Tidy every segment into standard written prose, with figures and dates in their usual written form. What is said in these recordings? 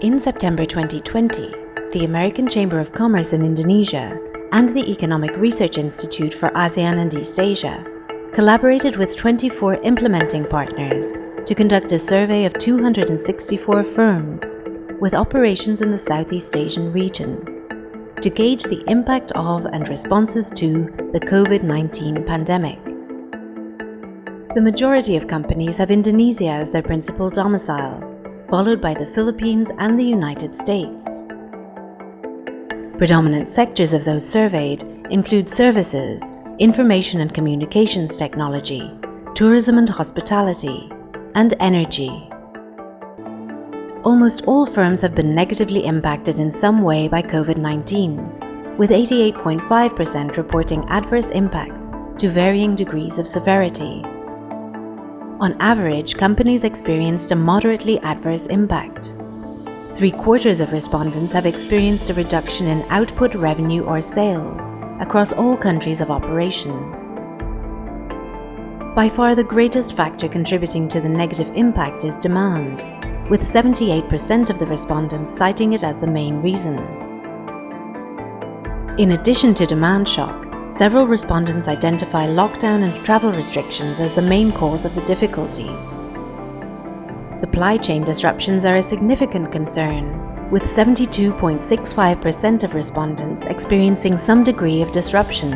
In September 2020, the American Chamber of Commerce in Indonesia and the Economic Research Institute for ASEAN and East Asia collaborated with 24 implementing partners to conduct a survey of 264 firms with operations in the Southeast Asian region to gauge the impact of and responses to the COVID-19 pandemic. The majority of companies have Indonesia as their principal domicile, followed by the Philippines and the United States. Predominant sectors of those surveyed include services, information and communications technology, tourism and hospitality, and energy. Almost all firms have been negatively impacted in some way by COVID-19, with 88.5% reporting adverse impacts to varying degrees of severity. On average, companies experienced a moderately adverse impact. 3/4 of respondents have experienced a reduction in output, revenue, or sales across all countries of operation. By far the greatest factor contributing to the negative impact is demand, with 78% of the respondents citing it as the main reason. In addition to demand shock, several respondents identify lockdown and travel restrictions as the main cause of the difficulties. Supply chain disruptions are a significant concern, with 72.65% of respondents experiencing some degree of disruption.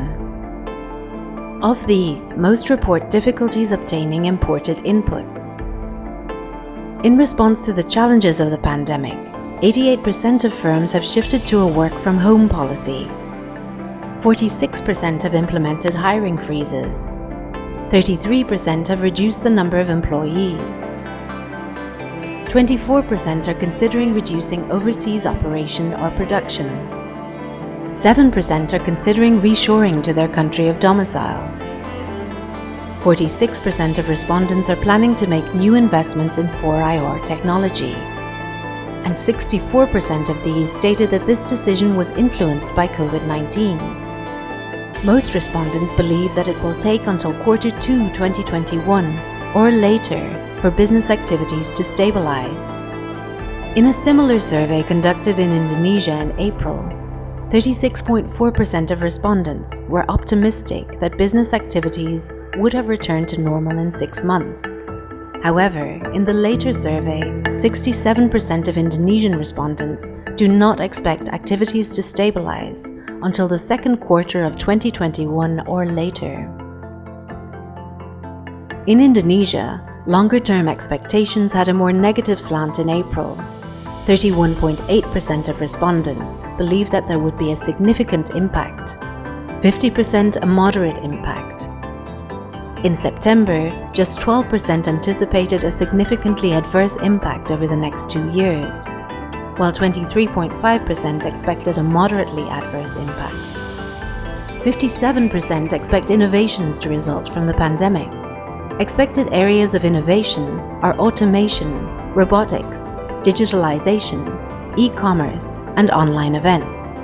Of these, most report difficulties obtaining imported inputs. In response to the challenges of the pandemic, 88% of firms have shifted to a work-from-home policy. 46% have implemented hiring freezes. 33% have reduced the number of employees. 24% are considering reducing overseas operation or production. 7% are considering reshoring to their country of domicile. 46% of respondents are planning to make new investments in 4IR technology. And 64% of these stated that this decision was influenced by COVID-19. Most respondents believe that it will take until Q2 2021 or later for business activities to stabilize. In a similar survey conducted in Indonesia in April, 36.4% of respondents were optimistic that business activities would have returned to normal in 6 months. However, in the later survey, 67% of Indonesian respondents do not expect activities to stabilize until the second quarter of 2021 or later. In Indonesia, longer-term expectations had a more negative slant in April. 31.8% of respondents believed that there would be a significant impact, 50% a moderate impact. In September, just 12% anticipated a significantly adverse impact over the next 2 years, while 23.5% expected a moderately adverse impact. 57% expect innovations to result from the pandemic. Expected areas of innovation are automation, robotics, digitalization, e-commerce, and online events.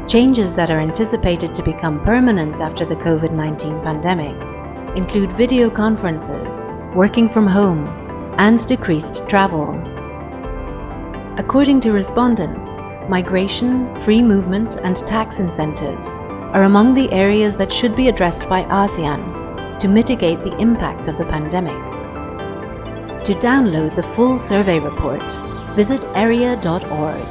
Changes that are anticipated to become permanent after the COVID-19 pandemic include video conferences, working from home, and decreased travel. According to respondents, migration, free movement, and tax incentives are among the areas that should be addressed by ASEAN to mitigate the impact of the pandemic. To download the full survey report, visit ERIA.org.